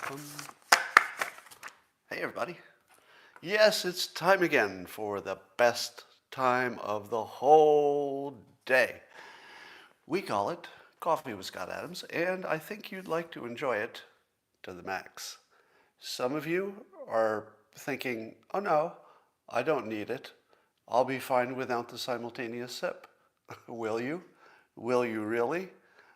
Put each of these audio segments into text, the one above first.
welcome. Hey, everybody. Yes, it's time again for the best time of the whole day. We call it Coffee with Scott Adams, and I think you'd like to enjoy it to the max. Some of you are thinking, oh no, I don't need it. I'll be fine without the simultaneous sip. Will you? Will you really?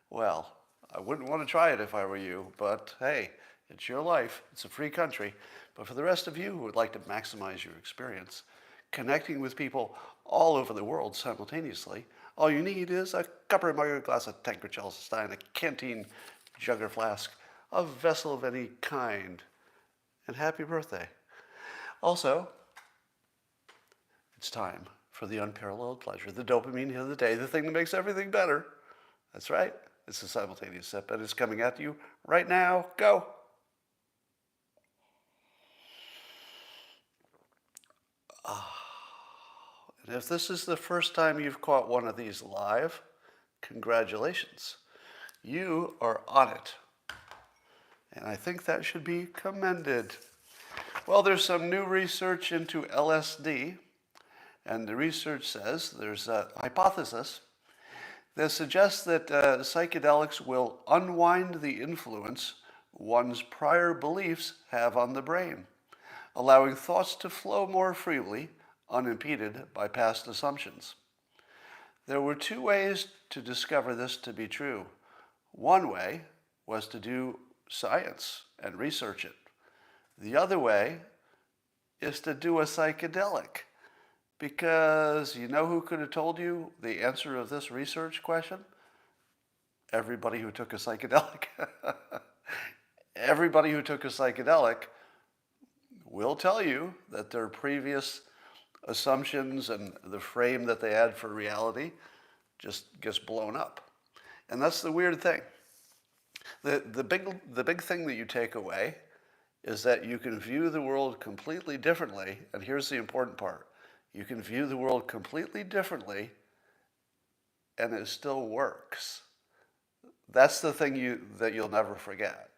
Well, I wouldn't want to try it if I were you, but hey, it's your life. It's a free country. But for the rest of you who would like to maximize your experience, connecting with people all over the world simultaneously, all you need is a cupper, mug, a glass, a tankard, chalice, a stein, a canteen, jug or flask, a vessel of any kind. And happy birthday. Also, it's time for the unparalleled pleasure, the dopamine of the day, the thing that makes everything better. That's right. It's a simultaneous sip, and it's coming at you right now. Go. And if this is the first time you've caught one of these live, congratulations. You are on it. And I think that should be commended. Well, there's some new research into LSD, and the research says there's a hypothesis that suggests that psychedelics will unwind the influence one's prior beliefs have on the brain, allowing thoughts to flow more freely, unimpeded by past assumptions. There were two ways to discover this to be true. One way was to do science and research it. The other way is to do a psychedelic. Because you know who could have told you the answer of this research question? Everybody who took a psychedelic. Everybody who took a psychedelic will tell you that their previous assumptions and the frame that they had for reality just gets blown up. And that's the weird thing. The big thing that you take away is that you can view the world completely differently, and here's the important part. You can view the world completely differently, and it still works. That's the thing that you'll never forget.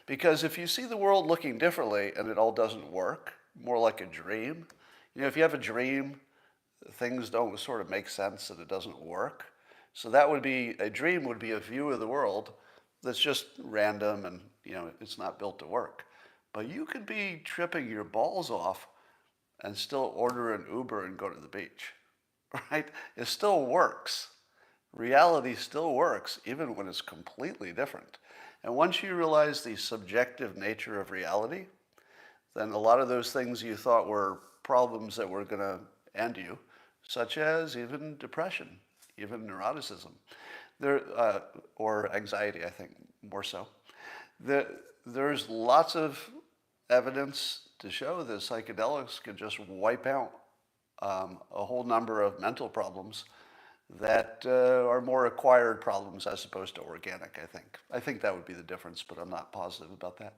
Because if you see the world looking differently and it all doesn't work, more like a dream, if you have a dream, things don't sort of make sense and it doesn't work. So a dream would be a view of the world that's just random and, it's not built to work. But you could be tripping your balls off and still order an Uber and go to the beach, right? It still works. Reality still works, even when it's completely different. And once you realize the subjective nature of reality, then a lot of those things you thought were problems that were going to end you, such as even depression, even neuroticism, or anxiety, I think, more so. There's lots of evidence to show that psychedelics can just wipe out a whole number of mental problems that are more acquired problems as opposed to organic, I think. I think that would be the difference, but I'm not positive about that.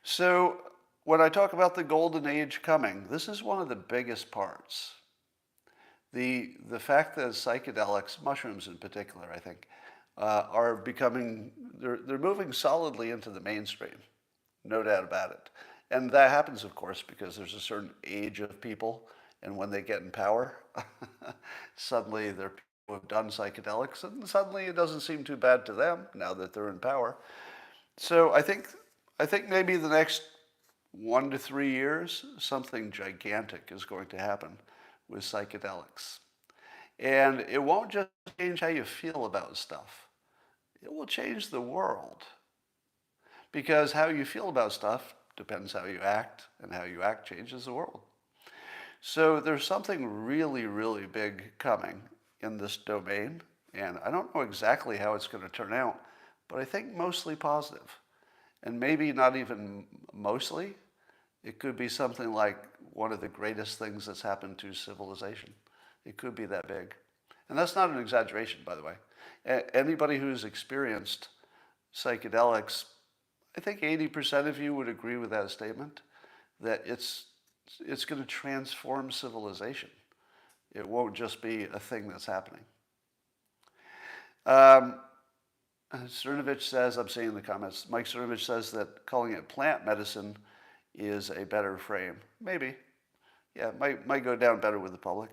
So when I talk about the golden age coming, this is one of the biggest parts. The fact that psychedelics, mushrooms in particular, I think, are becoming, they're moving solidly into the mainstream, no doubt about it. And that happens, of course, because there's a certain age of people, and when they get in power, suddenly they're people who have done psychedelics, and suddenly it doesn't seem too bad to them now that they're in power. So I think maybe the next 1 to 3 years, something gigantic is going to happen with psychedelics. And it won't just change how you feel about stuff. It will change the world. Because how you feel about stuff depends how you act, and how you act changes the world. So there's something really, really big coming in this domain, and I don't know exactly how it's going to turn out, but I think mostly positive. And maybe not even mostly. It could be something like one of the greatest things that's happened to civilization. It could be that big. And that's not an exaggeration, by the way. Anybody who's experienced psychedelics, I think 80% of you would agree with that statement, that it's going to transform civilization. It won't just be a thing that's happening. Cernovich says, I'm seeing in the comments, Mike Cernovich says that calling it plant medicine is a better frame. Maybe. Yeah, might go down better with the public.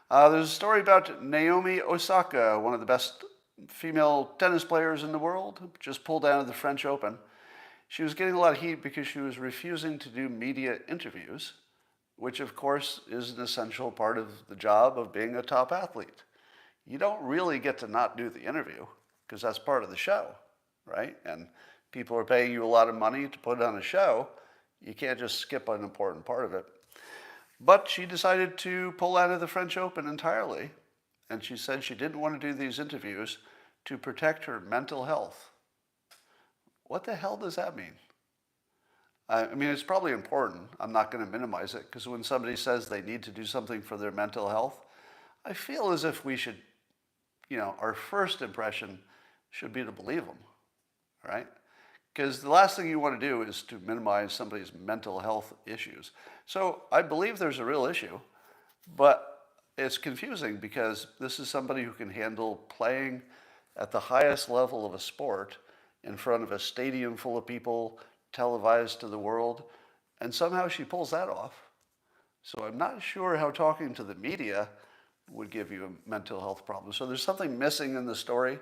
There's a story about Naomi Osaka, one of the best female tennis players in the world, just pulled out of the French Open. She was getting a lot of heat because she was refusing to do media interviews, which of course is an essential part of the job of being a top athlete. You don't really get to not do the interview because that's part of the show, right? And people are paying you a lot of money to put on a show. You can't just skip an important part of it. But she decided to pull out of the French Open entirely. And she said she didn't want to do these interviews to protect her mental health. What the hell does that mean? I mean, it's probably important. I'm not going to minimize it, because when somebody says they need to do something for their mental health, I feel as if we should, our first impression should be to believe them, right? Because the last thing you want to do is to minimize somebody's mental health issues. So I believe there's a real issue, but it's confusing because this is somebody who can handle playing at the highest level of a sport in front of a stadium full of people, televised to the world, and somehow she pulls that off. So I'm not sure how talking to the media would give you a mental health problem. So there's something missing in the story.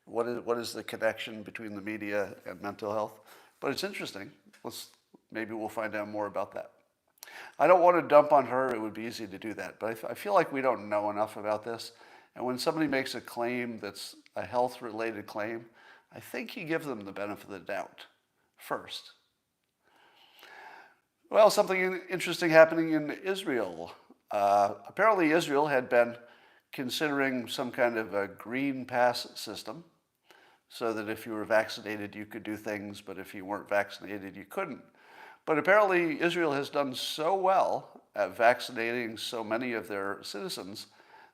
What is the connection between the media and mental health? But it's interesting. Maybe we'll find out more about that. I don't want to dump on her. It would be easy to do that. But I feel like we don't know enough about this. And when somebody makes a claim that's a health-related claim, I think you give them the benefit of the doubt first. Well, something interesting happening in Israel. Apparently Israel had been considering some kind of a green pass system, so that if you were vaccinated, you could do things, but if you weren't vaccinated, you couldn't. But apparently Israel has done so well at vaccinating so many of their citizens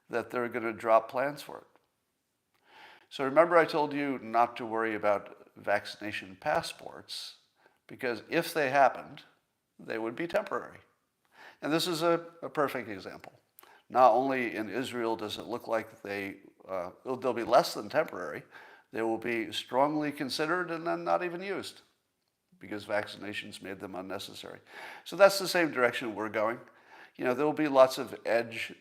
that they're going to drop plans for it. So remember I told you not to worry about vaccination passports, because if they happened, they would be temporary. And this is a perfect example. Not only in Israel does it look like they'll be less than temporary, they will be strongly considered and then not even used because vaccinations made them unnecessary. So that's the same direction we're going. There will be lots of edge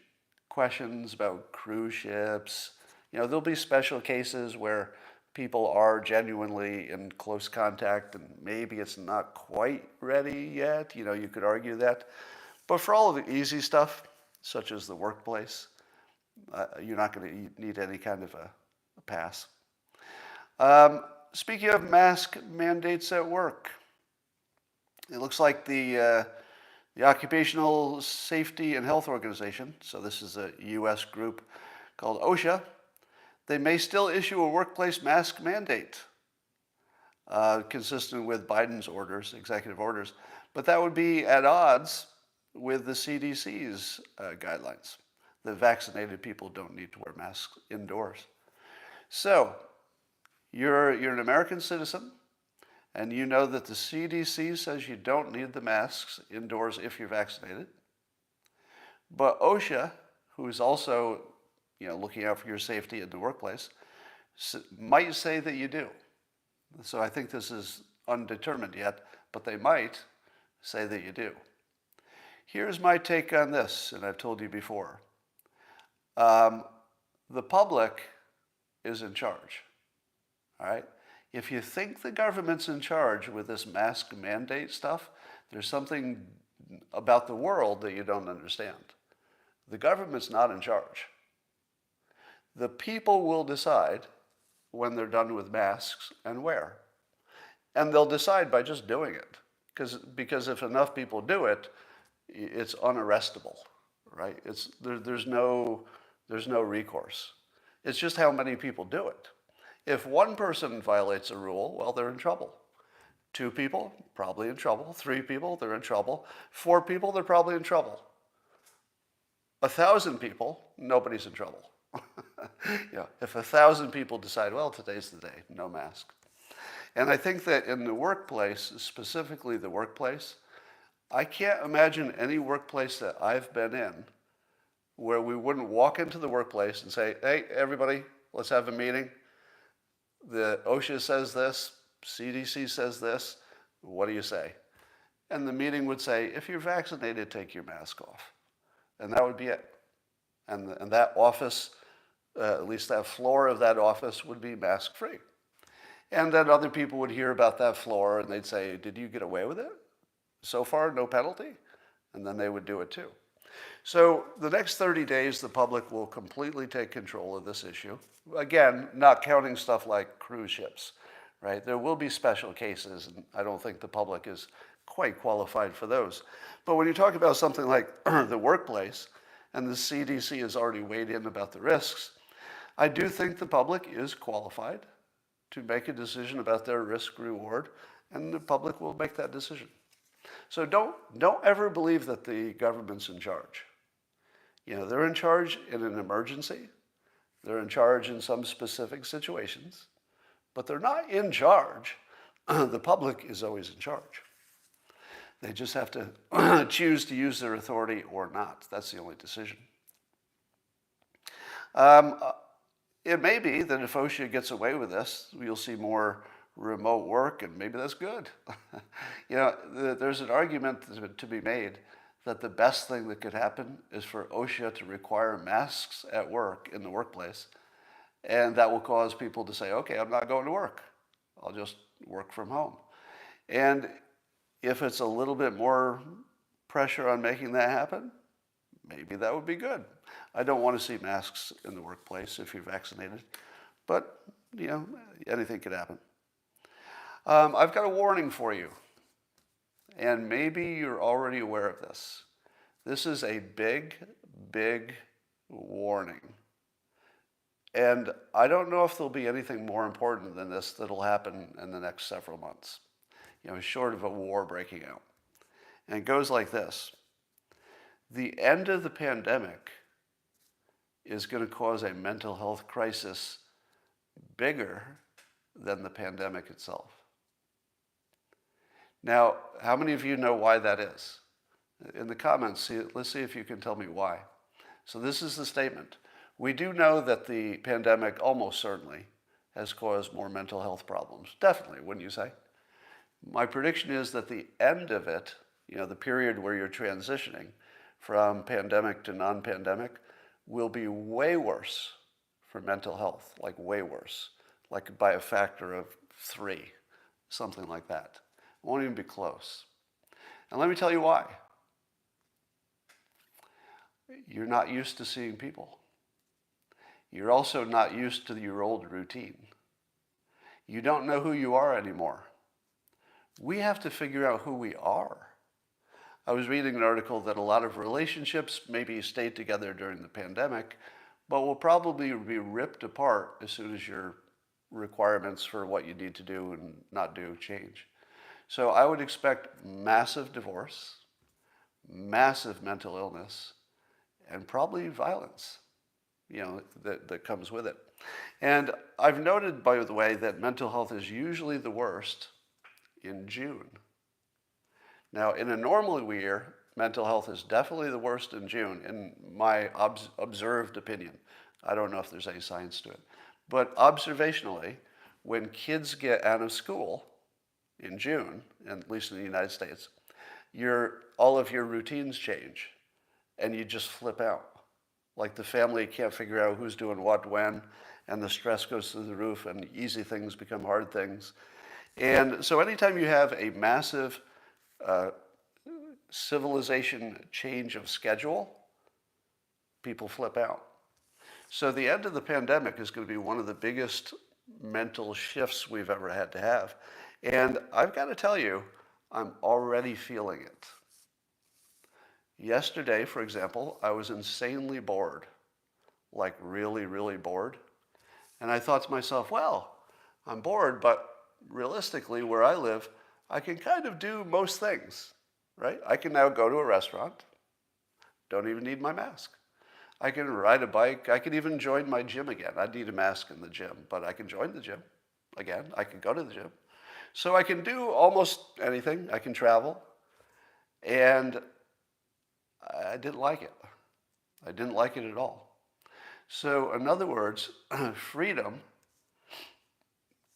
questions about cruise ships. There'll be special cases where people are genuinely in close contact and maybe it's not quite ready yet. You could argue that. But for all of the easy stuff, such as the workplace, you're not going to need any kind of a pass. Speaking of mask mandates at work, it looks like the Occupational Safety and Health Organization, so this is a U.S. group called OSHA, they may still issue a workplace mask mandate consistent with Biden's orders, executive orders, but that would be at odds with the CDC's guidelines. The vaccinated people don't need to wear masks indoors. So, you're an American citizen, and you know that the CDC says you don't need the masks indoors if you're vaccinated. But OSHA, who is also looking out for your safety in the workplace, might say that you do. So I think this is undetermined yet, but they might say that you do. Here's my take on this, and I've told you before. The public is in charge, all right? If you think the government's in charge with this mask mandate stuff, there's something about the world that you don't understand. The government's not in charge. The people will decide when they're done with masks and where. And they'll decide by just doing it. Because if enough people do it, it's unarrestable, right? There's no recourse. It's just how many people do it. If one person violates a rule, well, they're in trouble. 2 people, probably in trouble. 3 people, they're in trouble. 4 people, they're probably in trouble. 1,000 people, nobody's in trouble. If 1,000 people decide, well, today's the day, no mask. And I think that in the workplace, specifically the workplace, I can't imagine any workplace that I've been in where we wouldn't walk into the workplace and say, hey, everybody, let's have a meeting. The OSHA says this, CDC says this, what do you say? And the meeting would say, if you're vaccinated, take your mask off. And that would be it. And that office, at least that floor of that office, would be mask-free. And then other people would hear about that floor and they'd say, did you get away with it? So far, no penalty? And then they would do it too. So the next 30 days, the public will completely take control of this issue. Again, not counting stuff like cruise ships, right? There will be special cases, and I don't think the public is quite qualified for those. But when you talk about something like the workplace, and the CDC has already weighed in about the risks, I do think the public is qualified to make a decision about their risk-reward, and the public will make that decision. So don't ever believe that the government's in charge. You know, they're in charge in an emergency. They're in charge in some specific situations, but they're not in charge. The public is always in charge. They just have to choose to use their authority or not. That's the only decision. It may be that if OSHA gets away with this, you'll see more remote work, and maybe that's good. You know, there's an argument to be made that the best thing that could happen is for OSHA to require masks at work, in the workplace, and that will cause people to say, okay, I'm not going to work. I'll just work from home. And if it's a little bit more pressure on making that happen, maybe that would be good. I don't want to see masks in the workplace if you're vaccinated, but, you know, anything could happen. I've got a warning for you, and maybe you're already aware of this. This is a big, big warning. And I don't know if there'll be anything more important than this that'll happen in the next several months, you know, short of a war breaking out. And it goes like this. The end of the pandemic is going to cause a mental health crisis bigger than the pandemic itself. Now, how many of you know why that is? In the comments, let's see if you can tell me why. So this is the statement. We do know that the pandemic almost certainly has caused more mental health problems. Definitely, wouldn't you say? My prediction is that the end of it, you know, the period where you're transitioning from pandemic to non-pandemic, will be way worse for mental health, like way worse, like by a factor of 3, something like that. It won't even be close. And let me tell you why. You're not used to seeing people. You're also not used to your old routine. You don't know who you are anymore. We have to figure out who we are. I was reading an article that a lot of relationships maybe stayed together during the pandemic, but will probably be ripped apart as soon as your requirements for what you need to do and not do change. So I would expect massive divorce, massive mental illness, and probably violence, you know, that comes with it. And I've noted, by the way, that mental health is usually the worst in June. Now, in a normal year, mental health is definitely the worst in June, in my observed opinion. I don't know if there's any science to it. But observationally, when kids get out of school in June, at least in the United States, all of your routines change, and you just flip out. Like the family can't figure out who's doing what when, and the stress goes through the roof, and easy things become hard things. And so anytime you have a massive civilization change of schedule, people flip out. So the end of the pandemic is going to be one of the biggest mental shifts we've ever had to have. And I've got to tell you, I'm already feeling it. Yesterday, for example, I was insanely bored, like really, really bored. And I thought to myself, well, I'm bored, but realistically, where I live, I can kind of do most things, right? I can now go to a restaurant, don't even need my mask. I can ride a bike. I can even join my gym again. I need a mask in the gym, but I can join the gym again. I can go to the gym. So I can do almost anything. I can travel. And I didn't like it. I didn't like it at all. So in other words, freedom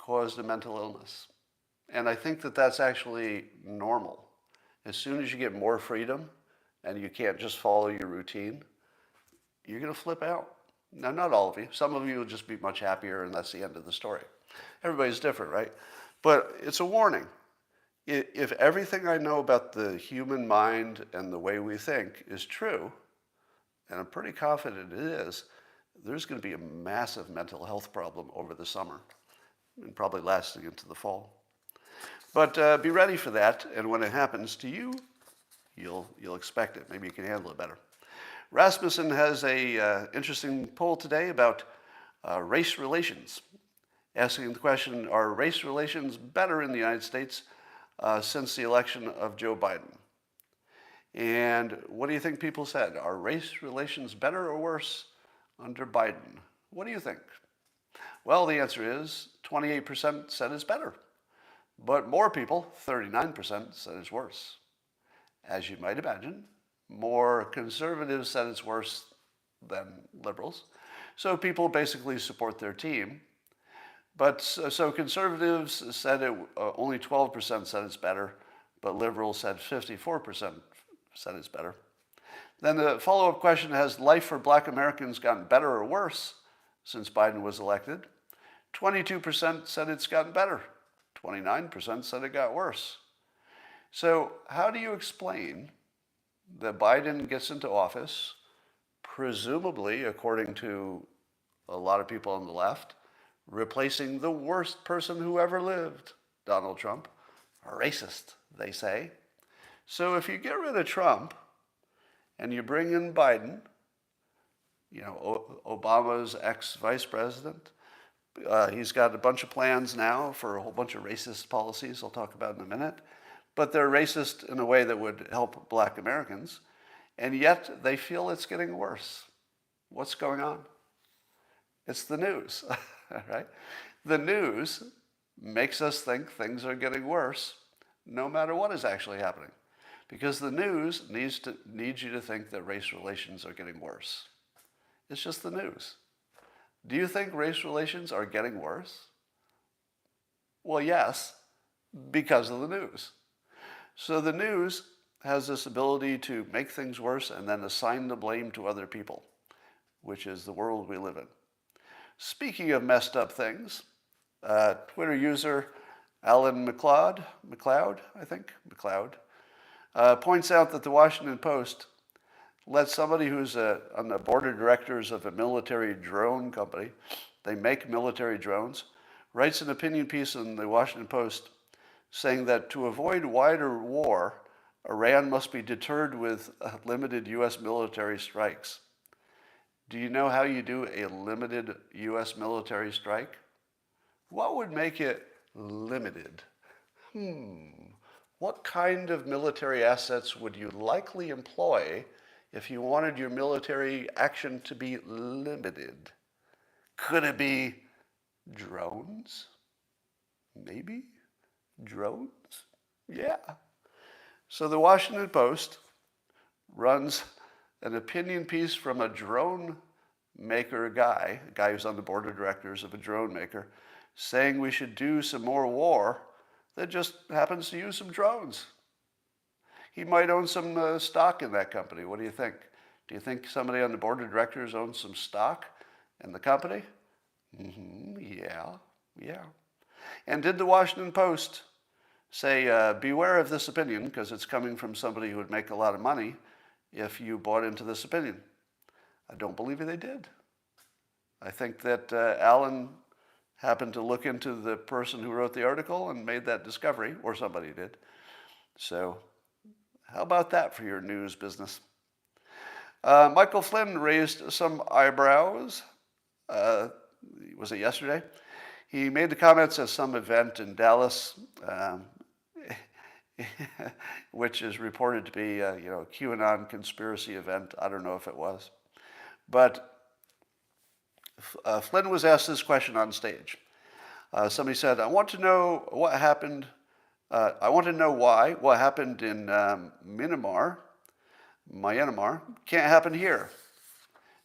caused a mental illness. And I think that that's actually normal. As soon as you get more freedom and you can't just follow your routine, you're going to flip out. Now, not all of you. Some of you will just be much happier, and that's the end of the story. Everybody's different, right? But it's a warning. If everything I know about the human mind and the way we think is true, and I'm pretty confident it is, there's going to be a massive mental health problem over the summer, and probably lasting into the fall. But be ready for that, and when it happens to you, you'll expect it. Maybe you can handle it better. Rasmussen has a interesting poll today about race relations, asking the question, are race relations better in the United States since the election of Joe Biden? And what do you think people said? Are race relations better or worse under Biden? What do you think? Well, the answer is 28% said it's better. But more people, 39%, said it's worse. As you might imagine, more conservatives said it's worse than liberals. So people basically support their team. But so conservatives said only 12% said it's better, but liberals said 54% said it's better. Then the follow-up question, has life for Black Americans gotten better or worse since Biden was elected? 22% said it's gotten better. 29% said it got worse. So how do you explain that Biden gets into office, presumably, according to a lot of people on the left, replacing the worst person who ever lived, Donald Trump, a racist, they say. So if you get rid of Trump and you bring in Biden, Obama's ex-vice president, he's got a bunch of plans now for a whole bunch of racist policies I'll talk about in a minute, but they're racist in a way that would help Black Americans, and yet they feel it's getting worse. What's going on? It's the news, right? The news makes us think things are getting worse no matter what is actually happening, because the news needs you to think that race relations are getting worse. It's just the news. Do you think race relations are getting worse? Well, yes, because of the news. So the news has this ability to make things worse and then assign the blame to other people, which is the world we live in. Speaking of messed up things, Twitter user Alan McLeod, points out that the Washington Post let somebody who's on the board of directors of a military drone company, they make military drones, writes an opinion piece in the Washington Post saying that to avoid wider war, Iran must be deterred with limited U.S. military strikes. Do you know how you do a limited U.S. military strike? What would make it limited? What kind of military assets would you likely employ if you wanted your military action to be limited? Could it be drones? Maybe? Drones? Yeah. So the Washington Post runs an opinion piece from a drone maker guy, a guy who's on the board of directors of a drone maker, saying we should do some more war that just happens to use some drones. He might own some stock in that company. What do you think? Do you think somebody on the board of directors owns some stock in the company? Yeah. And did the Washington Post say, beware of this opinion because it's coming from somebody who would make a lot of money if you bought into this opinion? I don't believe they did. I think that Alan happened to look into the person who wrote the article and made that discovery, or somebody did. So how about that for your news business? Michael Flynn raised some eyebrows. Was it yesterday? He made the comments at some event in Dallas, which is reported to be a QAnon conspiracy event. I don't know if it was. But Flynn was asked this question on stage. Somebody said, I want to know what happened. I want to know why what happened in Myanmar can't happen here,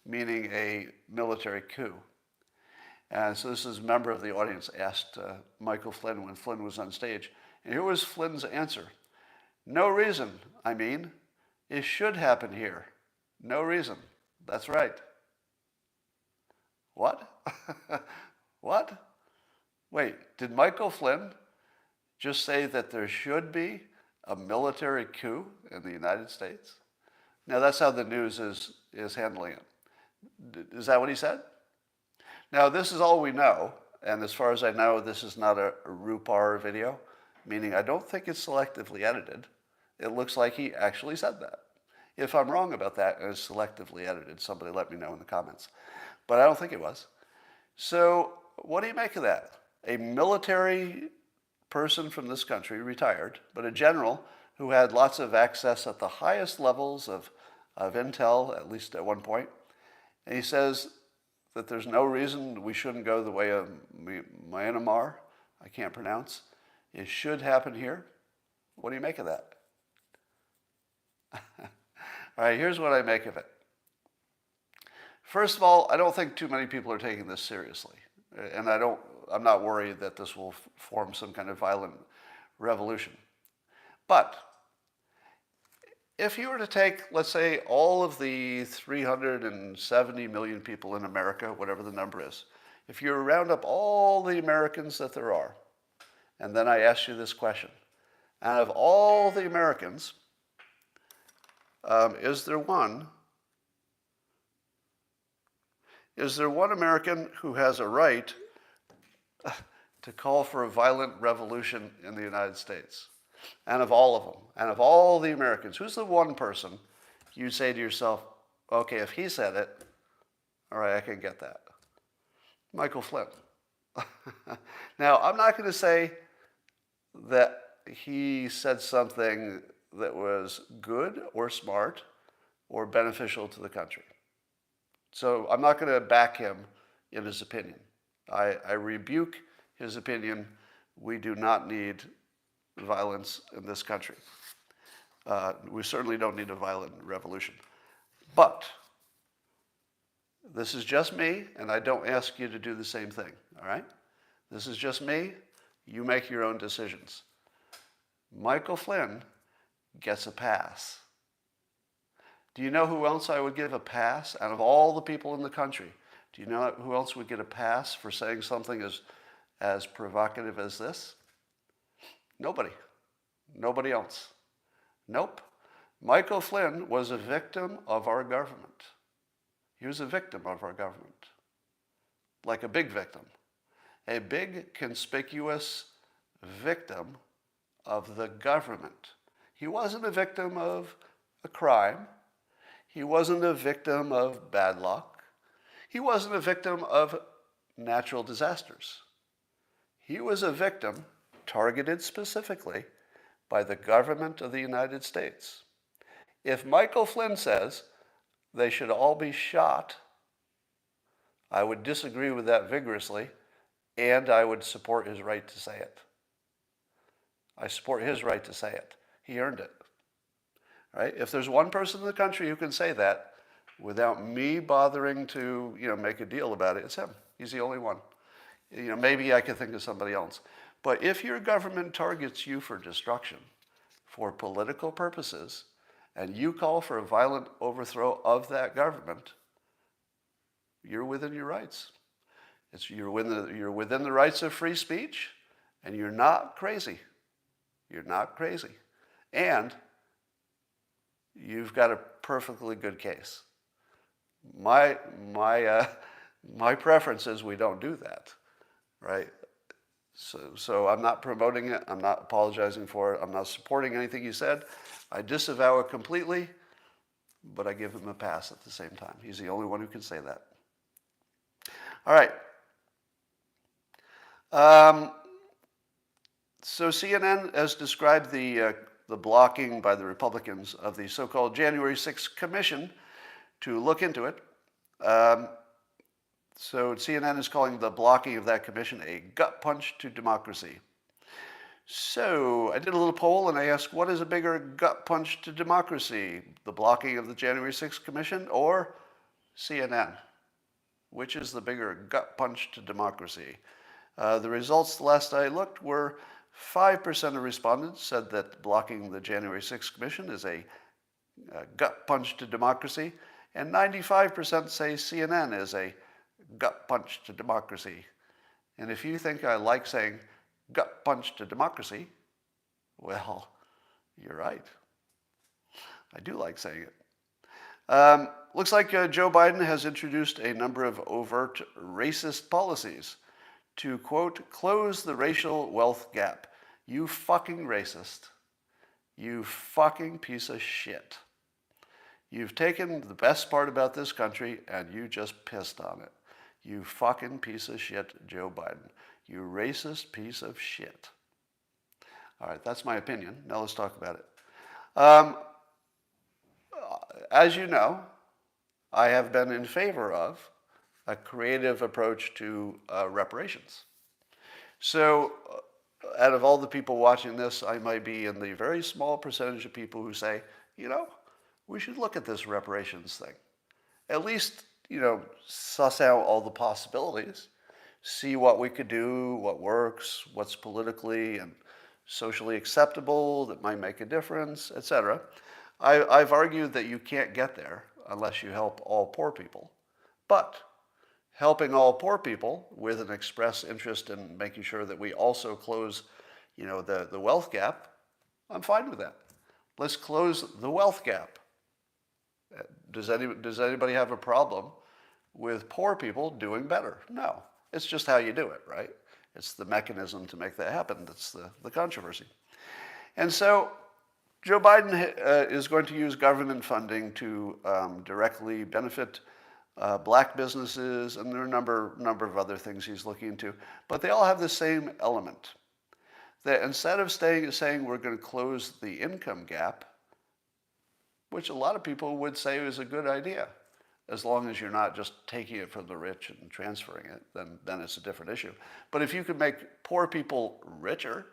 meaning a military coup. And so this is a member of the audience asked Michael Flynn when Flynn was on stage. And here was Flynn's answer. No reason, I mean. It should happen here. No reason. That's right. What? What? Wait, did Michael Flynn just say that there should be a military coup in the United States? Now, that's how the news is handling it. Is that what he said? Now, this is all we know, and as far as I know, this is not a Rupar video, meaning I don't think it's selectively edited. It looks like he actually said that. If I'm wrong about that and it's selectively edited, somebody let me know in the comments. But I don't think it was. So what do you make of that? A military person from this country, retired, but a general who had lots of access at the highest levels of intel, at least at one point, and he says that there's no reason we shouldn't go the way of Myanmar, I can't pronounce. It should happen here. What do you make of that? All right, here's what I make of it. First of all, I don't think too many people are taking this seriously. And I'm not worried that this will form some kind of violent revolution. But if you were to take, let's say, all of the 370 million people in America, whatever the number is, if you round up all the Americans that there are, and then I ask you this question, out of all the Americans, is there one American who has a right to call for a violent revolution in the United States? And of all of them, and of all the Americans, who's the one person you say to yourself, okay, if he said it, all right, I can get that? Michael Flynn. Now, I'm not going to say that he said something that was good or smart or beneficial to the country. So I'm not going to back him in his opinion. I rebuke his opinion. We do not need violence in this country. We certainly don't need a violent revolution. But this is just me, and I don't ask you to do the same thing, all right? This is just me. You make your own decisions. Michael Flynn gets a pass. Do you know who else I would give a pass out of all the people in the country? Do you know who else would get a pass for saying something as provocative as this? Nobody. Nobody else. Nope. Michael Flynn was a victim of our government. He was a victim of our government. Like a big victim. A big, conspicuous victim of the government. He wasn't a victim of a crime. He wasn't a victim of bad luck. He wasn't a victim of natural disasters. He was a victim targeted specifically by the government of the United States. If Michael Flynn says they should all be shot, I would disagree with that vigorously, and I would support his right to say it. I support his right to say it. He earned it. Right? If there's one person in the country who can say that without me bothering to, make a deal about it, it's him. He's the only one. Maybe I could think of somebody else. But if your government targets you for destruction, for political purposes, and you call for a violent overthrow of that government, you're within your rights. You're within the rights of free speech, and you're not crazy. You're not crazy. And you've got a perfectly good case. My preference is we don't do that, right? So I'm not promoting it. I'm not apologizing for it. I'm not supporting anything you said. I disavow it completely, but I give him a pass at the same time. He's the only one who can say that. All right. So CNN has described the blocking by the Republicans of the so-called January 6th Commission to look into it. So CNN is calling the blocking of that commission a gut punch to democracy. So I did a little poll and I asked, what is a bigger gut punch to democracy? The blocking of the January 6th Commission or CNN? Which is the bigger gut punch to democracy? The results, the last I looked, were 5% of respondents said that blocking the January 6th Commission is a gut punch to democracy, and 95% say CNN is a gut punch to democracy. And if you think I like saying gut punch to democracy, well, you're right. I do like saying it. Looks like Joe Biden has introduced a number of overt racist policies to, quote, close the racial wealth gap. You fucking racist. You fucking piece of shit. You've taken the best part about this country and you just pissed on it. You fucking piece of shit, Joe Biden. You racist piece of shit. All right, that's my opinion. Now let's talk about it. As you know, I have been in favor of a creative approach to reparations. So out of all the people watching this, I might be in the very small percentage of people who say, we should look at this reparations thing. At least, suss out all the possibilities, see what we could do, what works, what's politically and socially acceptable that might make a difference, etc. I've argued that you can't get there unless you help all poor people. But helping all poor people with an express interest in making sure that we also close, the wealth gap, I'm fine with that. Let's close the wealth gap. Does anybody have a problem with poor people doing better? No. It's just how you do it, right? It's the mechanism to make that happen that's the controversy. And so Joe Biden is going to use government funding to directly benefit black businesses, and there are a number of other things he's looking into. But they all have the same element. That instead of saying we're going to close the income gap, which a lot of people would say is a good idea, as long as you're not just taking it from the rich and transferring it, then it's a different issue. But if you could make poor people richer,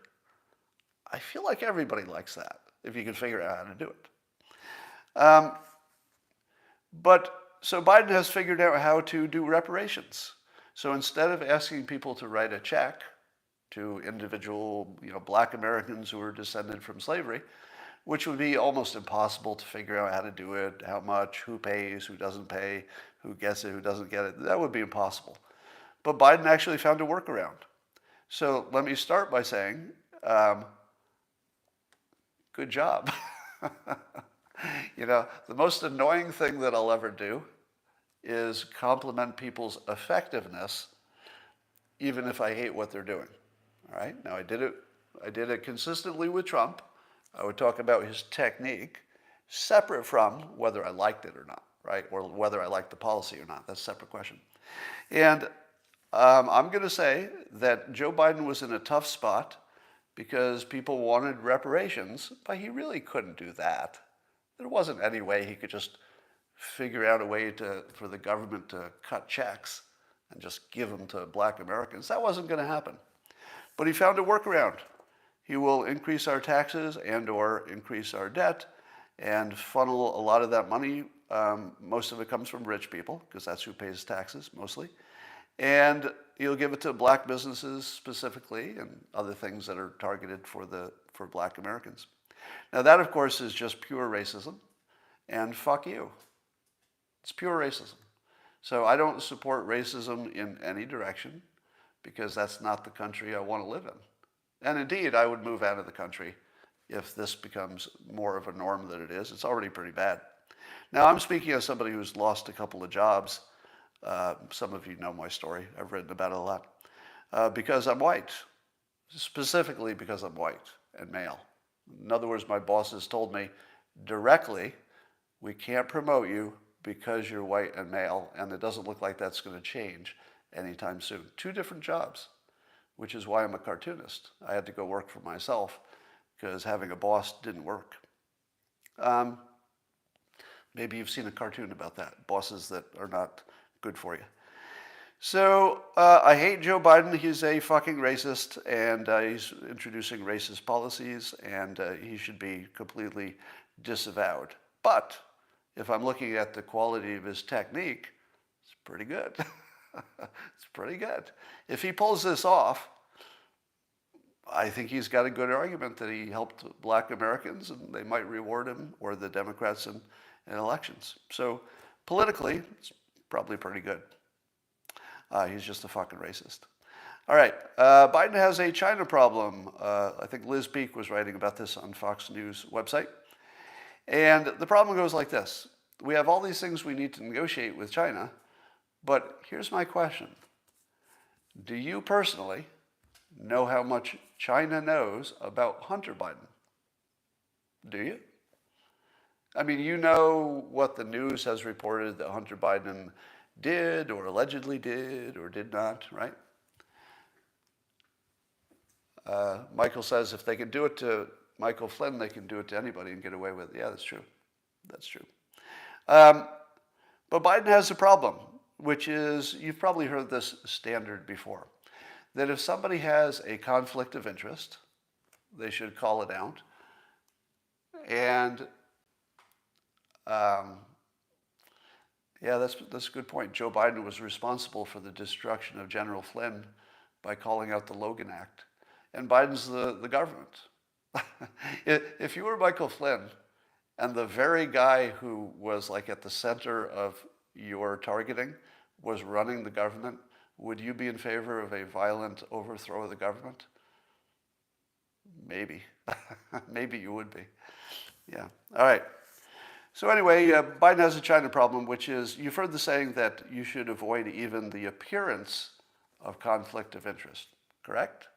I feel like everybody likes that, if you can figure out how to do it. So Biden has figured out how to do reparations. So instead of asking people to write a check to individual, black Americans who are descended from slavery, which would be almost impossible to figure out how to do it, how much, who pays, who doesn't pay, who gets it, who doesn't get it. That would be impossible. But Biden actually found a workaround. So let me start by saying, good job. The most annoying thing that I'll ever do is compliment people's effectiveness, even if I hate what they're doing. All right? Now I did it consistently with Trump. I would talk about his technique, separate from whether I liked it or not, right? Or whether I liked the policy or not. That's a separate question. And I'm going to say that Joe Biden was in a tough spot because people wanted reparations, but he really couldn't do that. There wasn't any way he could just figure out a way for the government to cut checks and just give them to black Americans. That wasn't going to happen. But he found a workaround. He will increase our taxes and or increase our debt and funnel a lot of that money. Most of it comes from rich people because that's who pays taxes mostly. And he'll give it to black businesses specifically and other things that are targeted for black Americans. Now that, of course, is just pure racism. And fuck you. It's pure racism. So I don't support racism in any direction because that's not the country I want to live in. And indeed, I would move out of the country if this becomes more of a norm than it is. It's already pretty bad. Now, I'm speaking as somebody who's lost a couple of jobs. Some of you know my story. I've written about it a lot. Because I'm white. Specifically because I'm white and male. In other words, my bosses told me directly, we can't promote you because you're white and male, and it doesn't look like that's going to change anytime soon. 2 different jobs. Which is why I'm a cartoonist. I had to go work for myself because having a boss didn't work. Maybe you've seen a cartoon about that, bosses that are not good for you. So I hate Joe Biden. He's a fucking racist, and he's introducing racist policies, and he should be completely disavowed. But if I'm looking at the quality of his technique, it's pretty good. It's pretty good. If he pulls this off, I think he's got a good argument that he helped black Americans and they might reward him or the Democrats in elections. So politically, it's probably pretty good. He's just a fucking racist. All right, Biden has a China problem. I think Liz Peek was writing about this on Fox News website. And the problem goes like this. We have all these things we need to negotiate with China, but here's my question. Do you personally know how much China knows about Hunter Biden? Do you? I mean, you know what the news has reported that Hunter Biden did or allegedly did or did not, right? Michael says if they can do it to Michael Flynn, they can do it to anybody and get away with it. Yeah, that's true. That's true. But Biden has a problem, which is, you've probably heard this standard before, that if somebody has a conflict of interest, they should call it out. And yeah, that's a good point. Joe Biden was responsible for the destruction of General Flynn by calling out the Logan Act. And Biden's the government. If you were Michael Flynn and the very guy who was like at the center of your targeting was running the government, would you be in favor of a violent overthrow of the government? Maybe. Maybe you would be. Yeah. All right. So anyway, Biden has a China problem, which is, you've heard the saying that you should avoid even the appearance of conflict of interest, correct?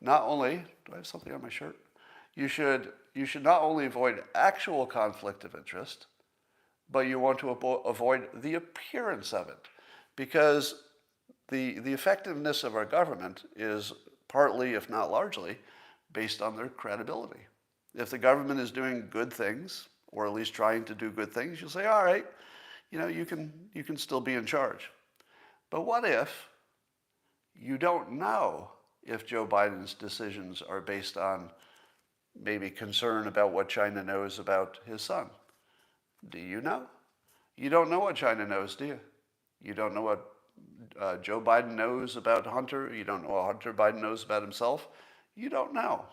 Not only, do I have something on my shirt? You should not only avoid actual conflict of interest, but you want to avoid the appearance of it. Because the effectiveness of our government is partly, if not largely, based on their credibility. If the government is doing good things, or at least trying to do good things, you'll say, all right, you can still be in charge. But what if you don't know if Joe Biden's decisions are based on maybe concern about what China knows about his son? Do you know? You don't know what China knows, do you? You don't know what Joe Biden knows about Hunter. You don't know what Hunter Biden knows about himself. You don't know.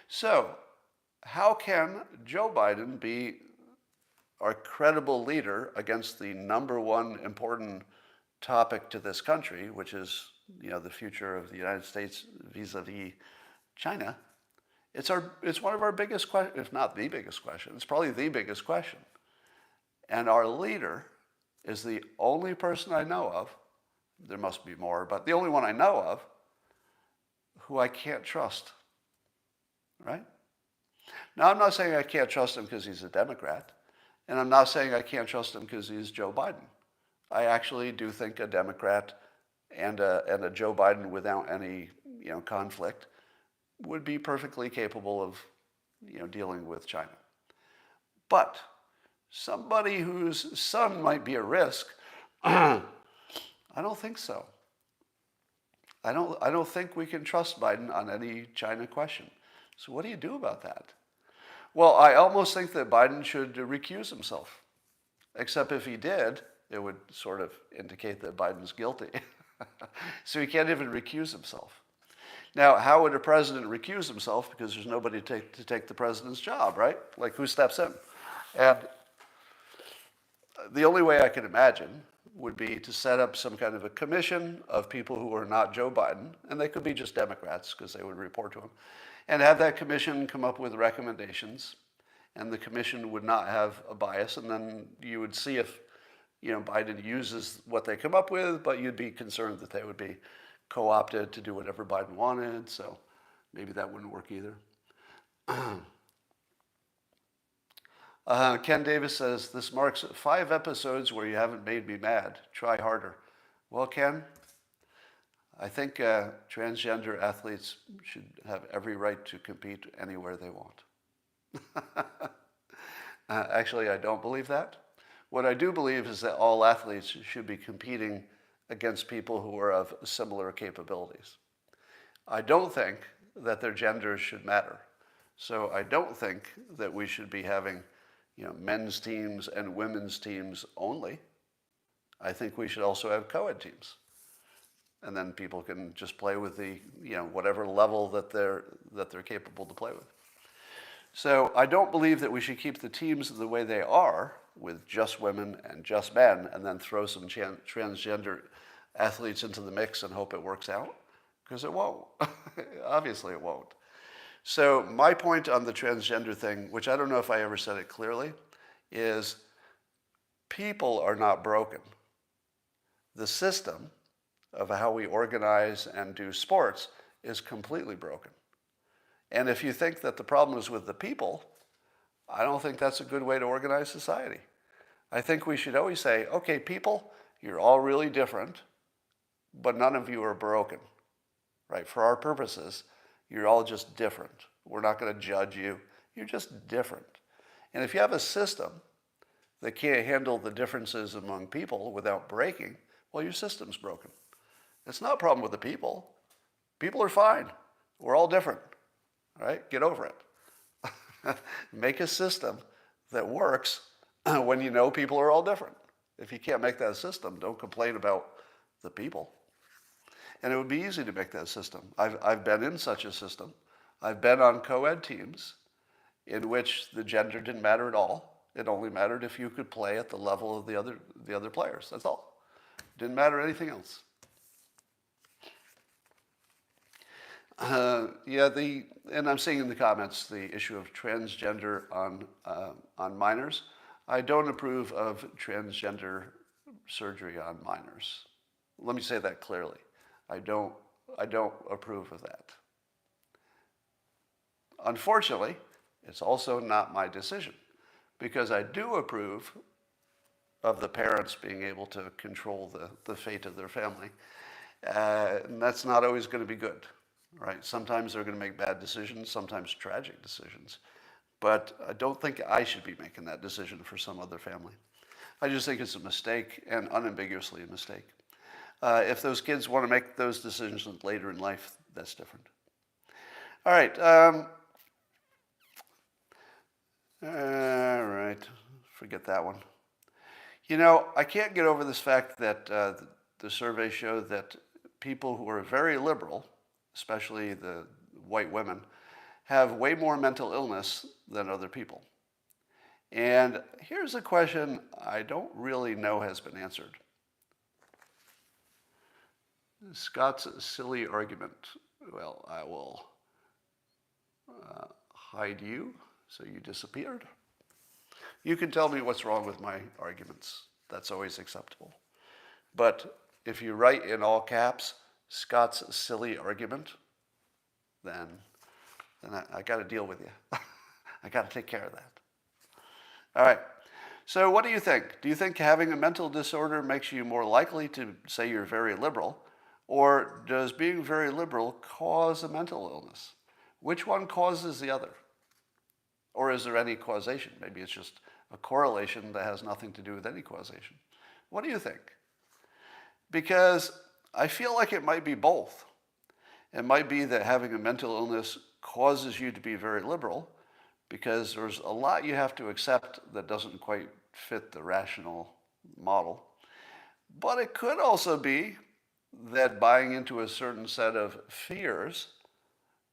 So how can Joe Biden be our credible leader against the number one important topic to this country, which is, the future of the United States vis-a-vis China? It's one of our biggest questions, if not the biggest question. It's probably the biggest question. And our leader is the only person I know of, there must be more, but the only one I know of, who I can't trust, right? Now, I'm not saying I can't trust him because he's a Democrat, and I'm not saying I can't trust him because he's Joe Biden. I actually do think a Democrat and a Joe Biden without any conflict would be perfectly capable of dealing with China. But somebody whose son might be a risk, I don't think so. I don't think we can trust Biden on any China question. So what do you do about that? Well, I almost think that Biden should recuse himself. Except if he did, it would sort of indicate that Biden's guilty. So he can't even recuse himself. Now, how would a president recuse himself? Because there's nobody to take the president's job, right? Like, who steps in? And the only way I can imagine would be to set up some kind of a commission of people who are not Joe Biden, and they could be just Democrats because they would report to him, and have that commission come up with recommendations, and the commission would not have a bias, and then you would see if Biden uses what they come up with, but you'd be concerned that they would be co-opted to do whatever Biden wanted, so maybe that wouldn't work either. Ken Davis says, this marks 5 episodes where you haven't made me mad. Try harder. Well, Ken, I think transgender athletes should have every right to compete anywhere they want. Actually, I don't believe that. What I do believe is that all athletes should be competing against people who are of similar capabilities. I don't think that their genders should matter. So I don't think that we should be having men's teams and women's teams only. I think we should also have co-ed teams. And then people can just play with the, whatever level that they're capable to play with. So I don't believe that we should keep the teams the way they are, with just women and just men, and then throw some transgender athletes into the mix and hope it works out, because it won't. Obviously it won't. So my point on the transgender thing, which I don't know if I ever said it clearly, is people are not broken. The system of how we organize and do sports is completely broken. And if you think that the problem is with the people, I don't think that's a good way to organize society. I think we should always say, okay, people, you're all really different, but none of you are broken, right? For our purposes, you're all just different. We're not going to judge you. You're just different. And if you have a system that can't handle the differences among people without breaking, well, your system's broken. It's not a problem with the people. People are fine. We're all different, right? Get over it. Make a system that works when you know people are all different. If you can't make that system, don't complain about the people. And it would be easy to make that system. I've been in such a system. I've been on co-ed teams in which the gender didn't matter at all. It only mattered if you could play at the level of the other players. That's all. Didn't matter anything else. And I'm seeing in the comments the issue of transgender on minors. I don't approve of transgender surgery on minors. Let me say that clearly. I don't approve of that. Unfortunately, it's also not my decision, because I do approve of the parents being able to control the fate of their family. And that's not always going to be good, right? Sometimes they're going to make bad decisions, sometimes tragic decisions. But I don't think I should be making that decision for some other family. I just think it's a mistake, and unambiguously a mistake. If those kids want to make those decisions later in life, that's different. All right. All right. Forget that one. I can't get over this fact that the surveys show that people who are very liberal, especially the white women, have way more mental illness than other people. And here's a question I don't really know has been answered. Scott's silly argument. Well, I will hide you, so you disappeared. You can tell me what's wrong with my arguments. That's always acceptable. But if you write in all caps, Scott's silly argument, then I got to deal with you. I got to take care of that. All right. So what do you think? Do you think having a mental disorder makes you more likely to say you're very liberal? Or does being very liberal cause a mental illness? Which one causes the other? Or is there any causation? Maybe it's just a correlation that has nothing to do with any causation. What do you think? Because I feel like it might be both. It might be that having a mental illness causes you to be very liberal, because there's a lot you have to accept that doesn't quite fit the rational model. But it could also be that buying into a certain set of fears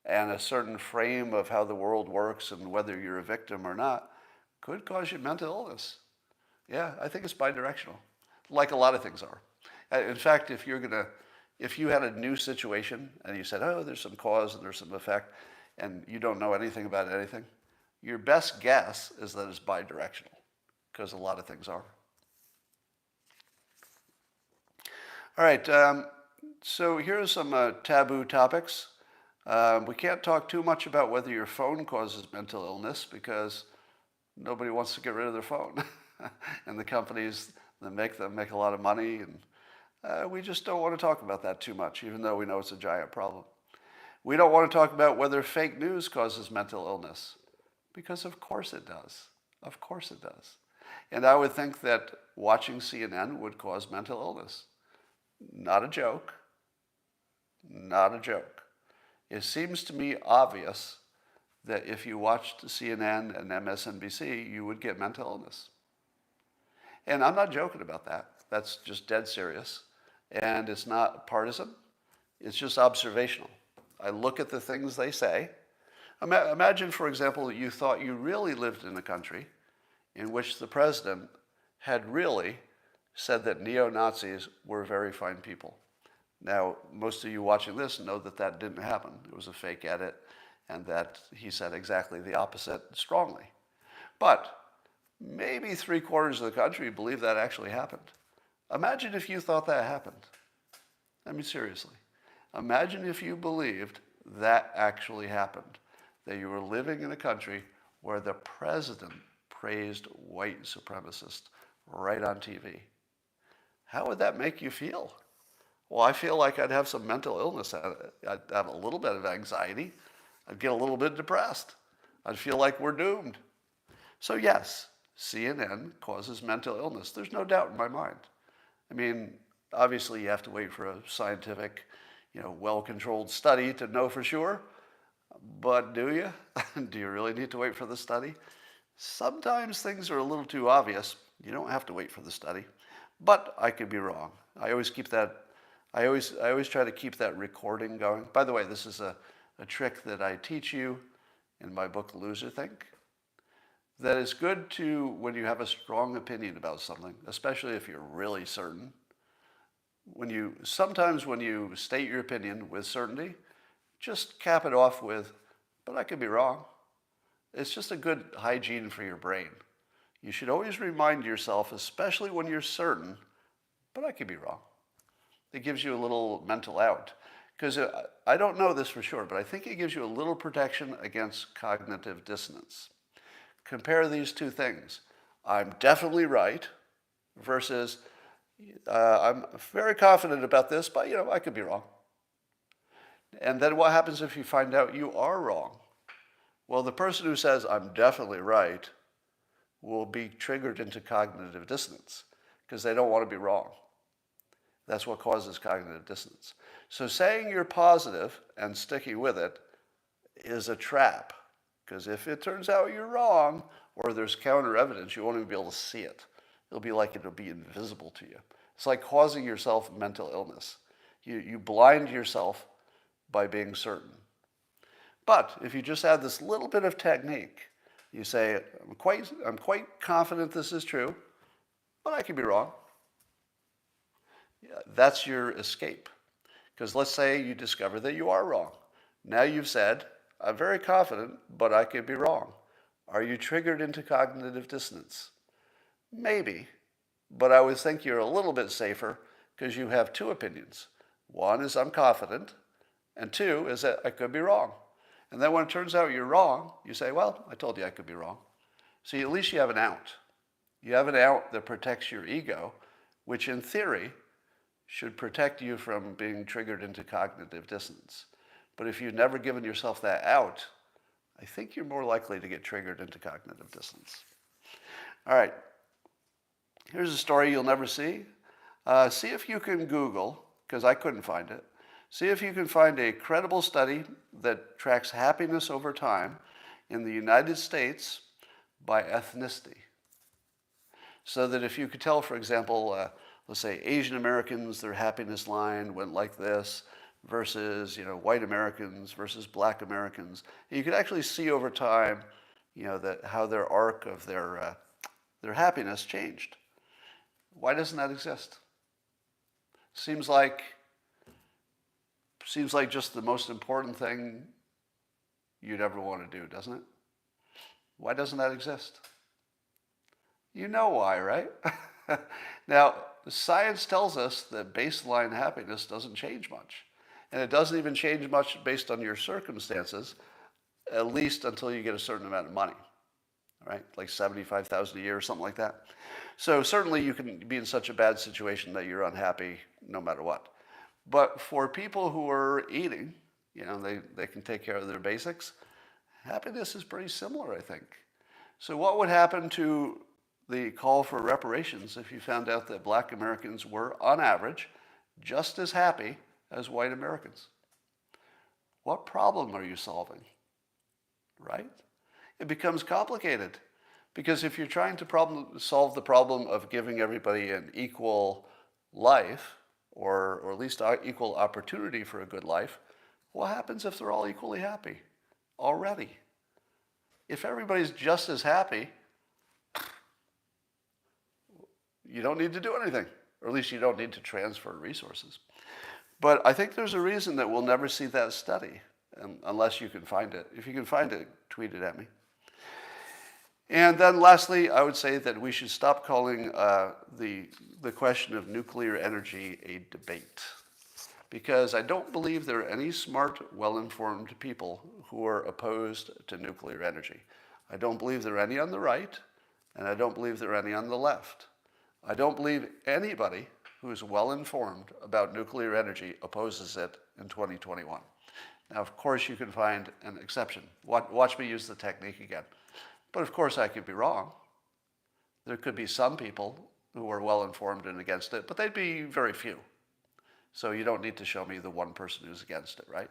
and a certain frame of how the world works and whether you're a victim or not could cause you mental illness. Yeah, I think it's bidirectional, like a lot of things are. In fact, if you had a new situation and you said, oh, there's some cause and there's some effect, and you don't know anything about anything, your best guess is that it's bidirectional, because a lot of things are. All right, so here's some taboo topics. We can't talk too much about whether your phone causes mental illness, because nobody wants to get rid of their phone. And the companies that make them make a lot of money, and we just don't want to talk about that too much, even though we know it's a giant problem. We don't want to talk about whether fake news causes mental illness, because of course it does. Of course it does. And I would think that watching CNN would cause mental illness. Not a joke. Not a joke. It seems to me obvious that if you watched CNN and MSNBC, you would get mental illness. And I'm not joking about that. That's just dead serious. And it's not partisan. It's just observational. I look at the things they say. Imagine, for example, that you thought you really lived in a country in which the president had really said that neo-Nazis were very fine people. Now, most of you watching this know that that didn't happen. It was a fake edit, and that he said exactly the opposite strongly. But maybe 3/4 of the country believe that actually happened. Imagine if you thought that happened. I mean, seriously. Imagine if you believed that actually happened, that you were living in a country where the president praised white supremacists right on TV. How would that make you feel? Well, I feel like I'd have some mental illness. I'd have a little bit of anxiety. I'd get a little bit depressed. I'd feel like we're doomed. So yes, CNN causes mental illness. There's no doubt in my mind. I mean, obviously you have to wait for a scientific, well-controlled study to know for sure. But do you? Do you really need to wait for the study? Sometimes things are a little too obvious. You don't have to wait for the study. But I could be wrong. I always try to keep that recording going. By the way, this is a trick that I teach you in my book, Loser Think. That is good to, when you have a strong opinion about something, especially if you're really certain. Sometimes when you state your opinion with certainty, just cap it off with, but I could be wrong. It's just a good hygiene for your brain. You should always remind yourself, especially when you're certain, but I could be wrong. It gives you a little mental out. Because I don't know this for sure, but I think it gives you a little protection against cognitive dissonance. Compare these two things. I'm definitely right versus I'm very confident about this, but I could be wrong. And then what happens if you find out you are wrong? Well, the person who says, I'm definitely right, will be triggered into cognitive dissonance because they don't want to be wrong. That's what causes cognitive dissonance. So saying you're positive and sticking with it is a trap, because if it turns out you're wrong or there's counter evidence, you won't even be able to see it. It'll be like it'll be invisible to you. It's like causing yourself mental illness. You blind yourself by being certain. But if you just add this little bit of technique, you say, I'm quite confident this is true, but I could be wrong. Yeah, that's your escape. Because let's say you discover that you are wrong. Now you've said, I'm very confident, but I could be wrong. Are you triggered into cognitive dissonance? Maybe, but I would think you're a little bit safer because you have two opinions. One is I'm confident, and two is that I could be wrong. And then when it turns out you're wrong, you say, well, I told you I could be wrong. See, at least you have an out. You have an out that protects your ego, which in theory should protect you from being triggered into cognitive dissonance. But if you've never given yourself that out, I think you're more likely to get triggered into cognitive dissonance. All right. Here's a story you'll never see. See if you can Google, because I couldn't find it. See if you can find a credible study that tracks happiness over time in the United States by ethnicity. So that if you could tell, for example, let's say Asian Americans, their happiness line went like this versus white Americans versus black Americans. You could actually see over time, that how their arc of their happiness changed. Why doesn't that exist? Seems like just the most important thing you'd ever want to do, doesn't it? Why doesn't that exist? You know why, right? Now, science tells us that baseline happiness doesn't change much. And it doesn't even change much based on your circumstances, at least until you get a certain amount of money, right? Like $75,000 a year or something like that. So certainly you can be in such a bad situation that you're unhappy no matter what. But for people who are eating, they can take care of their basics, happiness is pretty similar, I think. So what would happen to the call for reparations if you found out that black Americans were, on average, just as happy as white Americans? What problem are you solving? Right? It becomes complicated Because if you're trying to solve the problem of giving everybody an equal life, or at least equal opportunity for a good life, what happens if they're all equally happy already? If everybody's just as happy, you don't need to do anything, or at least you don't need to transfer resources. But I think there's a reason that we'll never see that study, unless you can find it. If you can find it, tweet it at me. And then lastly, I would say that we should stop calling the question of nuclear energy a debate. Because I don't believe there are any smart, well-informed people who are opposed to nuclear energy. I don't believe there are any on the right, and I don't believe there are any on the left. I don't believe anybody who is well-informed about nuclear energy opposes it in 2021. Now, of course, you can find an exception. Watch me use the technique again. But of course, I could be wrong. There could be some people who are well-informed and against it, but they'd be very few. So you don't need to show me the one person who's against it, right?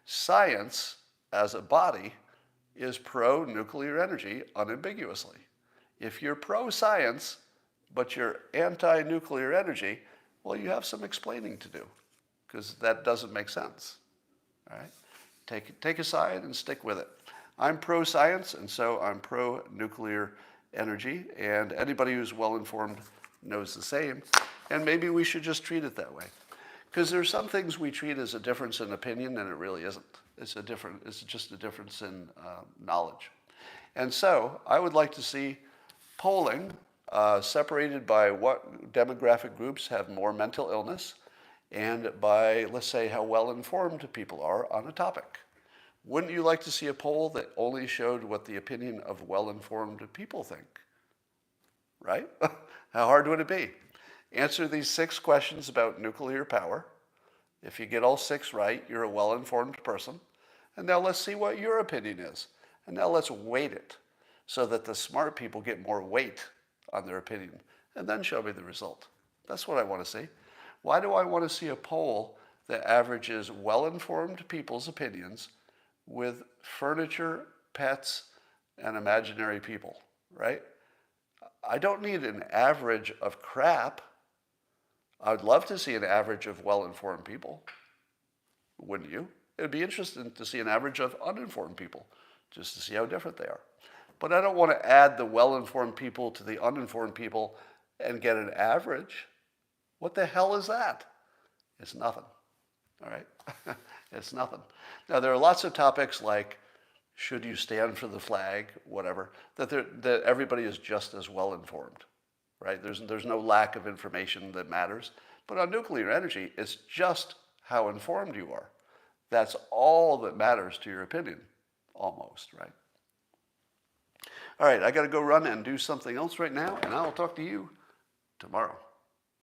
Science, as a body, is pro-nuclear energy unambiguously. If you're pro-science, but you're anti-nuclear energy, well, you have some explaining to do, because that doesn't make sense, all right? Take a side and stick with it. I'm pro-science, and so I'm pro-nuclear energy, and anybody who's well-informed knows the same, and maybe we should just treat it that way. Because there are some things we treat as a difference in opinion, and it really isn't. It's just a difference in knowledge. And so I would like to see polling separated by what demographic groups have more mental illness, and by, let's say, how well-informed people are on a topic. Wouldn't you like to see a poll that only showed what the opinion of well-informed people think? Right? How hard would it be? Answer these 6 questions about nuclear power. If you get all 6 right, you're a well-informed person. And now let's see what your opinion is. And now let's weight it so that the smart people get more weight on their opinion. And then show me the result. That's what I want to see. Why do I want to see a poll that averages well-informed people's opinions with furniture, pets, and imaginary people, right? I don't need an average of crap. I'd love to see an average of well-informed people. Wouldn't you? It'd be interesting to see an average of uninformed people, just to see how different they are. But I don't want to add the well-informed people to the uninformed people and get an average. What the hell is that? It's nothing, all right? It's nothing. Now, there are lots of topics like, should you stand for the flag, whatever, that everybody is just as well informed, right? There's no lack of information that matters. But on nuclear energy, it's just how informed you are. That's all that matters to your opinion, almost, right? All right, I got to go run and do something else right now, and I'll talk to you tomorrow.